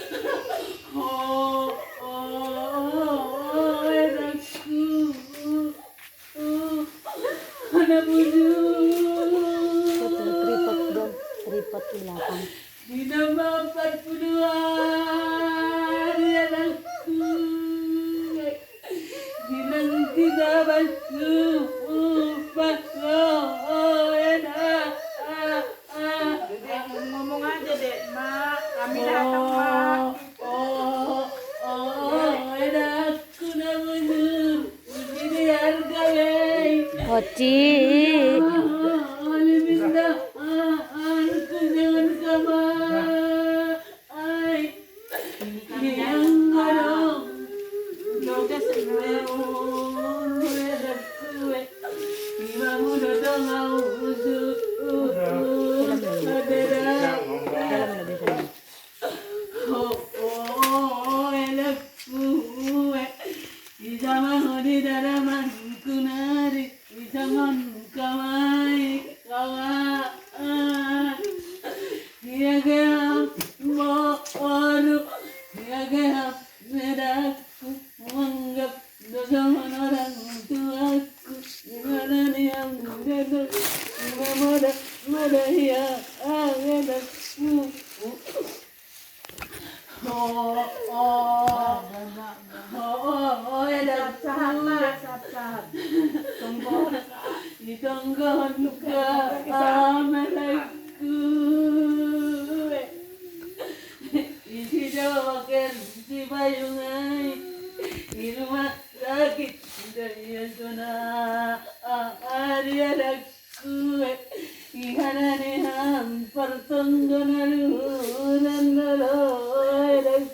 Oh, oh, anakku. Anak Foto tripod bujur. dong, tripod di belakang. Di nama 40 hari anakku. Bilang kita berjumpa. Oh, enak. Dek, ngomong aja dek, mak. Kami datang mak. Enakku namanya. Begini harga, weh. Oci. Minta anakku jangan kamar. Yang dong. Udah seneng. Imamu datang mau Dalam lebih sayang. Oh, enakku, di zaman di dalaman kunari, di zaman kamai kawan, dia gam baru, dia gam medaku menganggap dosa orang tuaku, gimana nih yang benar, gimana muda ya, enakku. Sahab mak, sahab. Tunggu. Ditonggon ke amalku. Isi jawakan si bayungai di rumah sakit dari zona hari anakku. Ihanane hampar tonggonalunan anakku.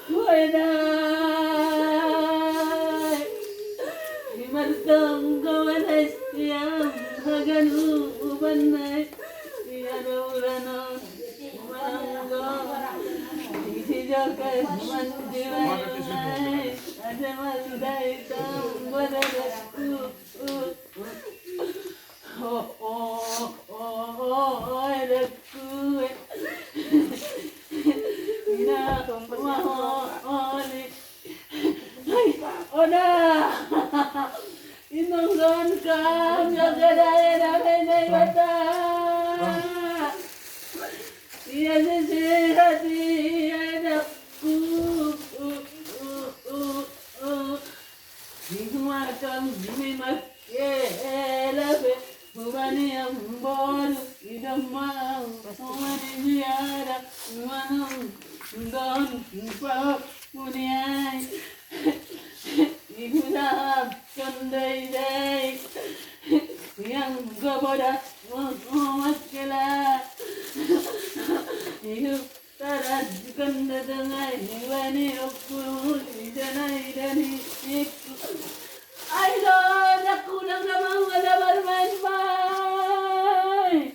Wainai Imartong kawanas yang haganu ubanai Iaduranon Manggo Isijokai manjiwai Ada mandai tambadadasku. Anakku. Ina mahoni. Hai, oda. Inonggon kam jagadae damai bata. Iya sehati anakku. Hikmatkan mimak labe Bubani ambon idamang Somani ziara Manong Don Pak Puniai Ibudahap Kandai Yang kepada Maskela Hidup tarat Kandatangai Ibani Okul Idanai Dani Iku Ayo, aku udah gak mau ada bermain-main.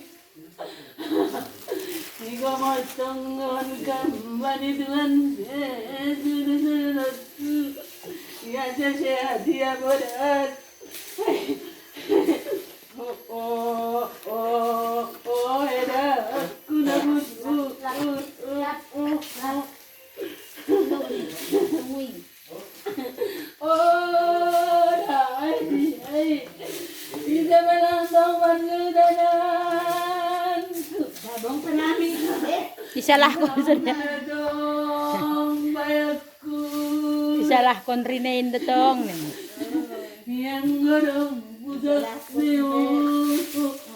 Iko mau tonggon kembali dengan sudah-sudah ya sehat dia berat. Edah, aku nabut. Bisa melangsung perjudangan. Abang penami. Disalah ko sudah. Dong bayakku. Disalah kon rinain datong. Yang gedong budak siu.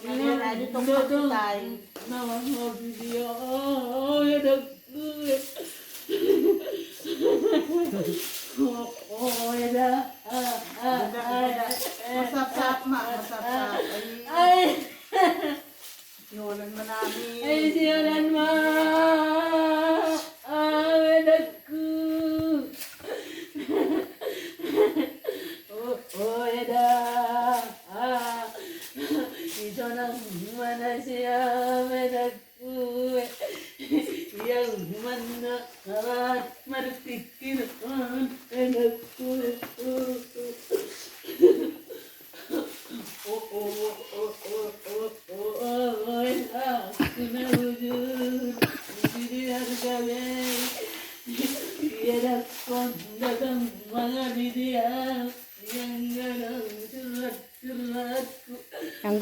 Kalian aja tunggu tayo. Nama video ya dakku. Oh ya dah. Masap-sap mak, masap-sap. Ay. Siulan manami. Ay siaran ma. Anakku. Oh ya dah. Ito nang mana siya anakku. Yang mana karat martikin anakku. Aku na wujud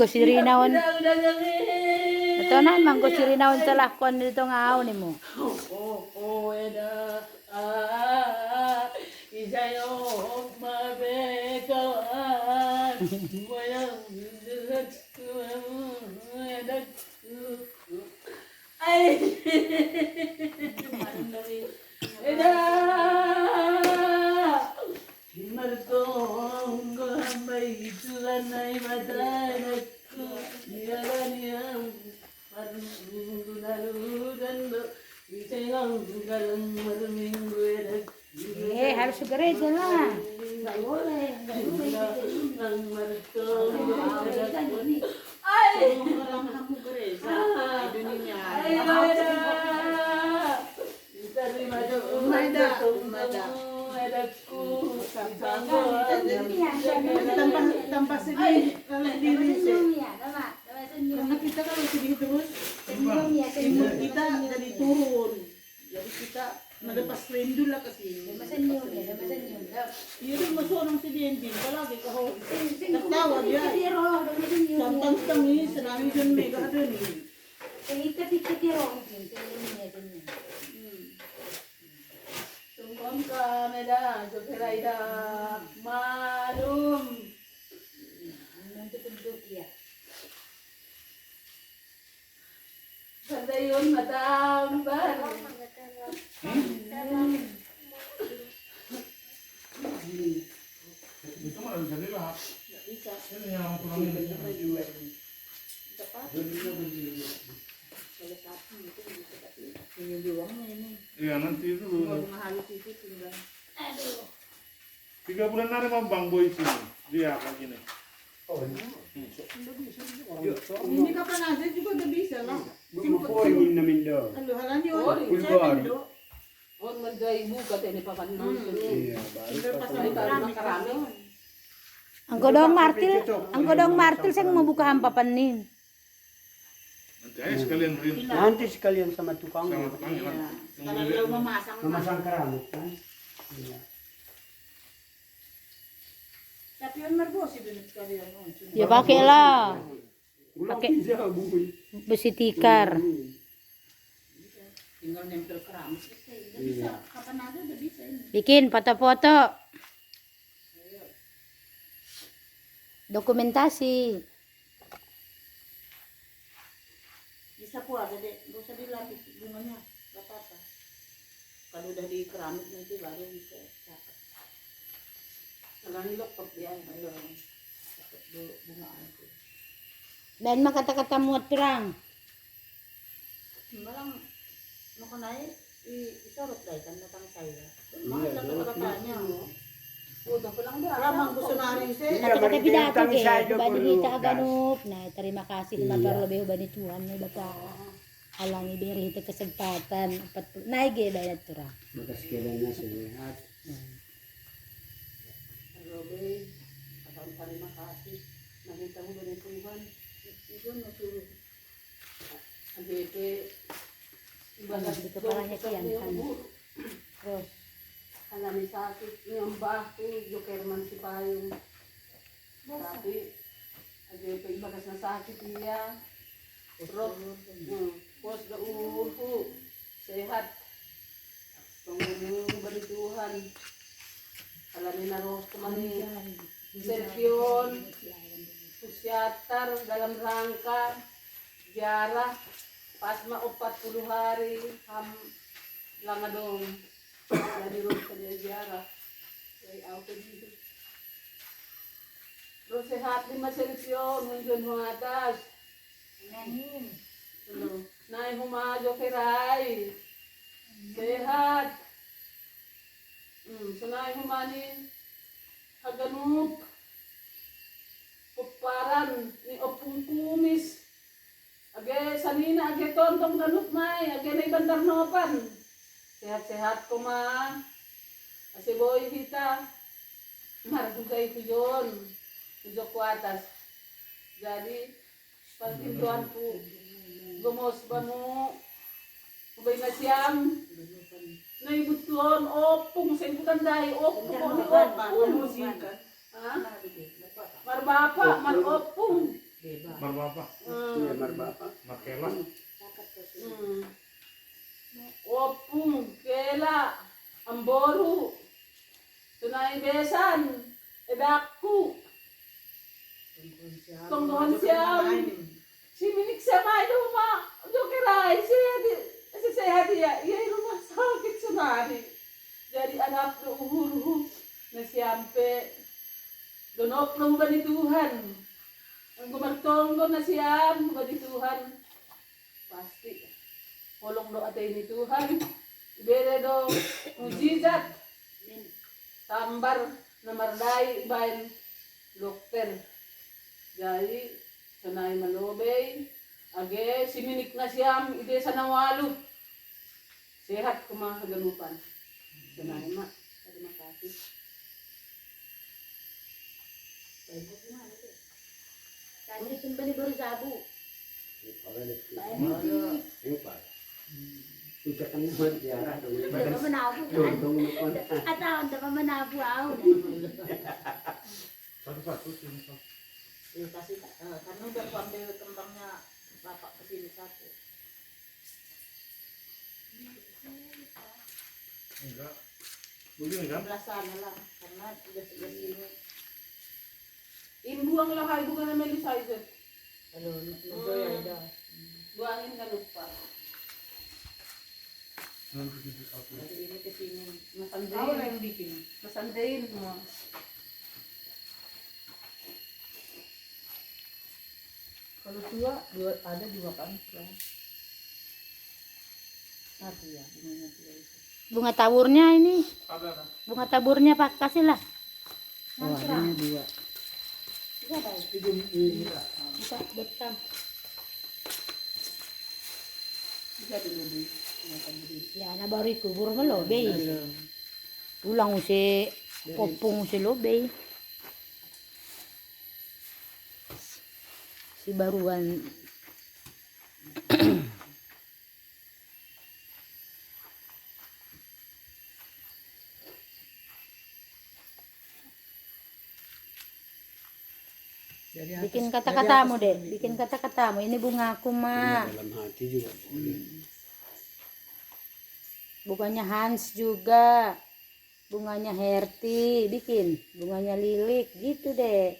ko si Rinaon. Dagdagangin. Ito na, mangko si Rinaon sa lakon dito nga aw ni mo. Eda isayo mabekawan moyang ay eda martong gambay tulanay madranaku nialaniyam marundaludan Harus gereja lah. Tanpa sedih, karena kita kalau sedih terus, imun kita jadi turun. Jadi kita nalepas rindu lah ke sini. Iya rin masurang si Dendin, palagi kahon. Nagtawa dia. Santang ni, sanami dyan may kahadun eh. Tungkong ka, meda, jokeray da, malum. Sandayon matamban. Itu mah bisa dilihat. Ini yang kurang ini. Iya nanti dulu. 3 bulan nanti mau Bang Boy sini. Dia kayak gini. Ini kapan aja juga udah bisa lah. Pupuri namin daw. Ano, halani o. Pulbar. On magdaibu ka tini pa kanon. Iya, baru Ang godong martil sang mabuka ang papanin. Nanti aja sekalian rin. nanti sekalian sama tukang. Sama tukang ya. Kalau daw mamasang na. Memasang keramik kan. Iya. Tapi yun marbosi dun sekali yan. Ya pakai lah. Ulang Pakai. bisa bukuy. Besi tikar. Tinggal nempel keramik. Udah bisa, kapan aja udah bisa ini. Bikin foto-foto. Dokumentasi. Bisa po ada deh, gak usah dilatih bunganya, gak apa-apa. Kalau udah di keramik nanti baru bisa cakep. Kalau nilokot dia, ayo cakep dulu bunga itu. Dan makata-kata muat pirang. Malang mau naik, isorot deh kan datang saya. Mahal lang kata-katanya. Udah pulang dah. Ramang gusto na rin siya. Kata pidato ke, bani kita aganup. Nah, terima kasih lebih bani Tuhan na baka halangi diri kita kesempatan. Naige dayat turang. Bakas kilanya sehat. Robe, akan terima kasih. Nakita mo ba ni Tuhan? Ito na tulog. Ang bebe, ibagas Dito palanya kian kan. Terus alami sakit yung bato, jokerman si Payong. Tapi, ang bebe, ibagas na sakit niya. Rot, pos na uho, sehat. Pangulong ba ni Tuhan? Alami na ro, kumani. Serpion, pusyatar dalam rangka jarak pasma 40 hari langadong dari ron sa jarak ay auto dito ro sehat di maserpion ngunjun humatas nanin nai humajo kerai sehat sunai humani haganuk puparan ni opung kumis age sanina age tontong ganut mai age na ibandar nopan sehat-sehat ko ma kasi boy kita maragugay ko yun tujo ko atas jadi pagpintuan ko gumos ba mo kubay na siyam naibutuan opung sa ibukanday opung ko ni opung ha? Marbapa, maropong. Marbapa. Iya, marbapa. Makela. Opung, kela, amboru, tunay besan, edaku, tungguhan siyam, si minik siya may luma, jokeray, si sehat ya, iya rumah sakit sunari, jadi anak uhuru, na siyampe, donop ng ba ni Tuhan, ang gumartonggo na siyam, ba ni Tuhan, pasti. Polong do atay ni Tuhan, ibere do mujizat, tambar na marday bayan dokter. Jadi sanay malobay, age siminik na siyam, ide sa nawalo. Sehat kumahaganupan. Sanay ma, terima kasih. Kasi tumbali baru sabu. Ini Pak. Udah kan naman diarah dong. Udah pa manabu Dong kan? dong nukon. Ataon, udah pa manabu ako. Satu-satu sini satu. Kasih karena udah aku ambil kembangnya bapak kesini satu. Enggak. Begini kan? Sebelah sana lah karena udah sebelah sini. Imbuang lahay bukan na melisaizer. Kalau nagdoya ada. Buangin ka lupa. Nanti kita satu. Jadi ini ke sini. Masandayin. Ako na yung bikin. Masandayin mo. Kalau dua ada dua kan ya. Satu ya, bunganya dua itu. Bunga taburnya ini. Ada kan? Bunga taburnya Pak, kasihlah. Oh, adanya dua. Bisa betam. Bisa dulu di. Ya, na baru kubur mo lobe. Ulang si popong si lobe. Si baruan. Bikin kata-kata mo, deh. Bikin kata-kata mo. Ini bunga aku, Ma. Dalam hati juga boleh. Bunganya Hans juga. Bunganya Herti. Bikin. Bunganya Lilik. Gitu deh.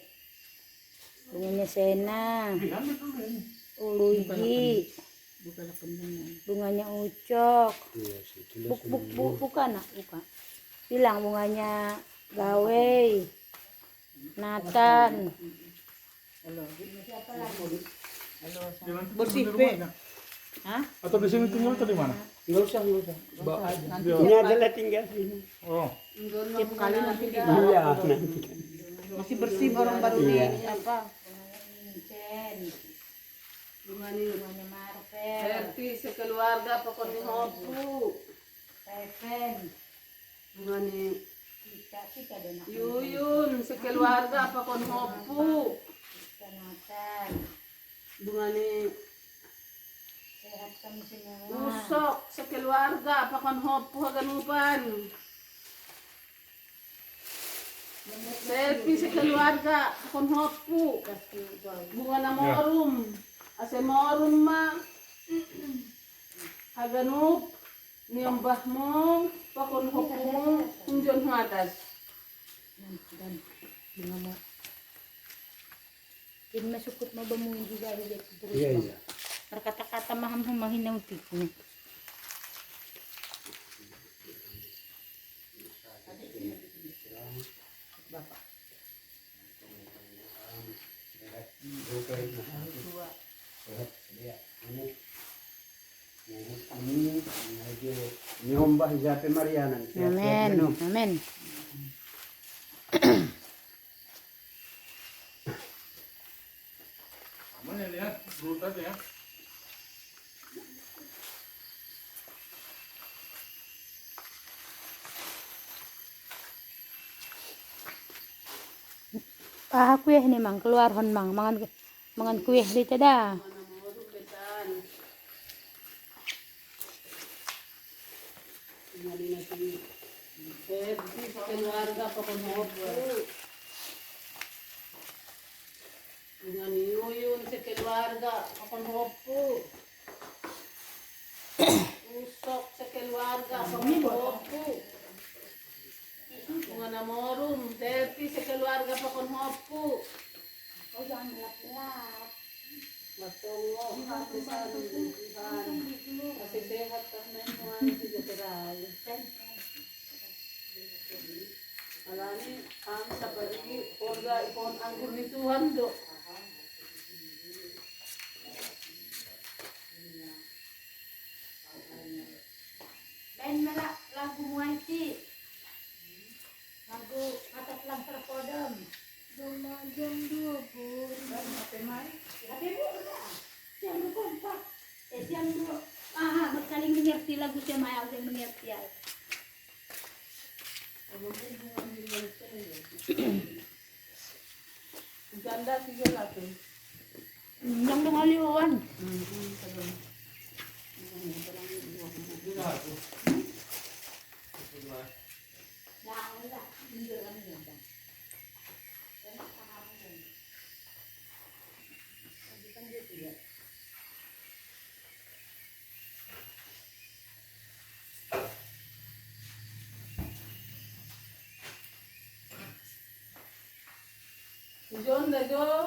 Bunganya Sena. Ambil dulu ini. Uluji. Bukan pendengar. Bunganya Ucok. Iya sih, jelas. Bukan, nak. Bukan. Bilang bunganya Gawe. Nathan. Halo. Jalan Bersih, di Be. rumahnya. Hah? Atau di sini tinggal atau di mana? Nggak usah, nggak usah. Bawa aja. Nanti Ini aja lah tinggal sini. Oh. tiap kali nanti Iya, dibawa. nanti. Masih bersih baru Iya. di apa? Vincent. Bungani. Bunganya Marvel. Herti sekeluarga pokok ni hopu. Seven. Bungani. Kita dan aku. Yuyun sekeluarga pokok ni hopu. Nathan. Bungani. Sehat kami semua. Usok sekeluarga pokok hopu haganupan. Selfie sekeluarga pokok hopu. Bunga na morum. Ase morum ma. Haganup. Niyambah mo. Pakon hopu mo. Kunjon ngatas. Dan bunga mo. Din masukot mo ba mo juga higit terus. Iya, iya. Berkata-kata maham mahinaw tipo. Ini Mbah Jape Mariana. Amin. Amin. Aman ya lihat, dulu tadi ya. Kuih ni mang keluar hon mang mangan kuih di tada. Keluarga pokok hopu. Dengan yuyun sa keluarga, akong hopo. Usok sa keluarga, akong hopo. Mga namorum, 30 sa keluarga pa akong hopo. Kau jangan gelap-gelap. Matungo, hati sa lubuhan. Kasi sehat ka na yung mga tigapiray. Alani, ang sa paligi, orga ipon ang gurnituhan do. Ben melak lagu muaiti. Lagu atas lang terpodem. Jam 2 Tapi bu, jam 2 jam 2. Saling mengerti lagu siya Maya, saling mengerti ay. Ganda sige natin. Yang dong aliwan. John, na Jo.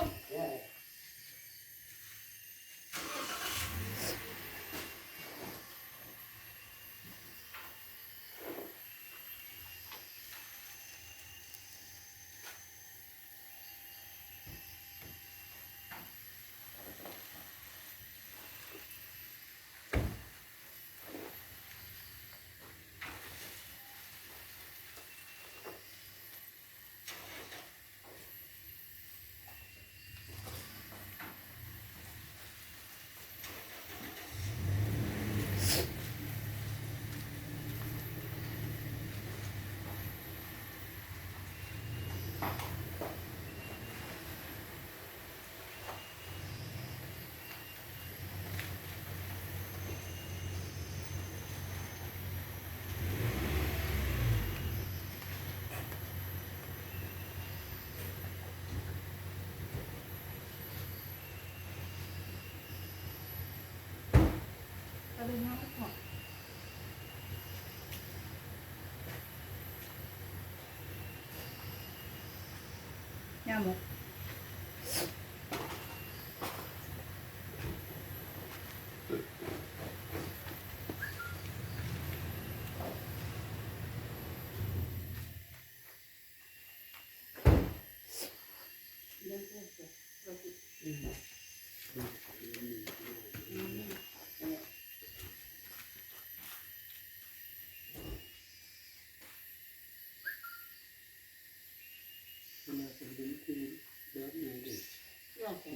Nyamuk.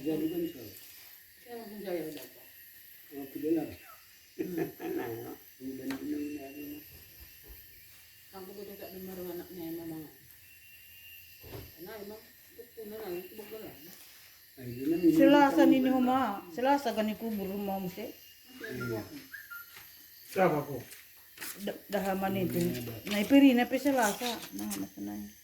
Jadi kan so. Yan ang jaya daw. Oh, pila lang. Ano? Bulan din yung nari. Ang bugo ka ng marang anak niya mga. Ano, imang gusto na lang ito bagala. Ay, yun na minum. Selasa nini huma, selasa gani kubur rumah mesti. Siapa ko? Dahaman itu. Nah ipiri na pe selasa, nah masanay.